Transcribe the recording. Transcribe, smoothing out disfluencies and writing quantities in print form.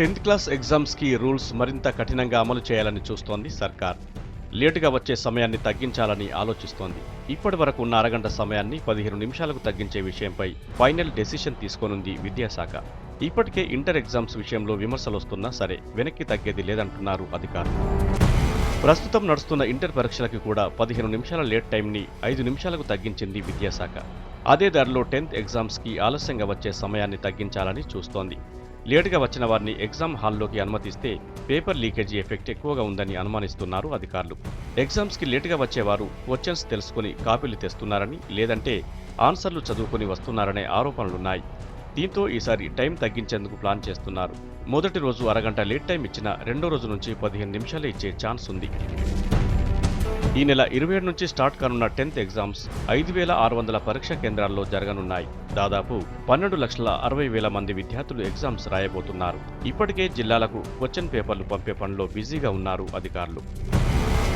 10th class ఎగ్జామ్స్కి rules మరింత కఠినంగా అమలు చేయాలని చూస్తోంది సర్కార్. లేటుగా వచ్చే సమయాన్ని తగ్గించాలని ఆలోచిస్తోంది. ఇప్పటి వరకు ఉన్న అరగంట సమయాన్ని 15 నిమిషాలకు తగ్గించే విషయంపై ఫైనల్ డెసిషన్ తీసుకోనుంది విద్యాశాఖ. ఇప్పటికే ఇంటర్ ఎగ్జామ్స్ విషయంలో విమర్శలొస్తున్నా సరే వెనక్కి తగ్గేది లేదంటున్నారు అధికారులు. ప్రస్తుతం నడుస్తున్న ఇంటర్ పరీక్షలకి కూడా 15 నిమిషాల లేట్ టైంని 5 నిమిషాలకు తగ్గించింది విద్యాశాఖ. అదే దారిలో 10th ఎగ్జామ్స్కి ఆలస్యంగా వచ్చే సమయాన్ని తగ్గించాలని చూస్తోంది. లేటుగా వచ్చిన వారిని ఎగ్జామ్ హాల్లోకి అనుమతిస్తే పేపర్ లీకేజీ ఎఫెక్ట్ ఎక్కువగా ఉందని అనుమానిస్తున్నారు అధికారులు. ఎగ్జామ్స్కి లేటుగా వచ్చేవారు క్వశ్చన్స్ తెలుసుకుని కాపీలు తెస్తున్నారని, లేదంటే ఆన్సర్లు చదువుకుని వస్తున్నారనే ఆరోపణలున్నాయి. దీంతో ఈసారి టైం తగ్గించేందుకు ప్లాన్ చేస్తున్నారు. మొదటి రోజు అరగంట లేట్ టైం ఇచ్చినా రెండో రోజు నుంచి 15 నిమిషాలే ఇచ్చే ఛాన్స్ ఉంది. ఈ నెల 27 నుంచి స్టార్ట్ కానున్న 10th ఎగ్జామ్స్ 5,600 పరీక్షా కేంద్రాల్లో జరగనున్నాయి. దాదాపు 12,60,000 మంది విద్యార్థులు ఎగ్జామ్స్ రాయబోతున్నారు. ఇప్పటికే జిల్లాలకు క్వశ్చన్ పేపర్లు పంపే పనిలో బిజీగా ఉన్నారు అధికారులు.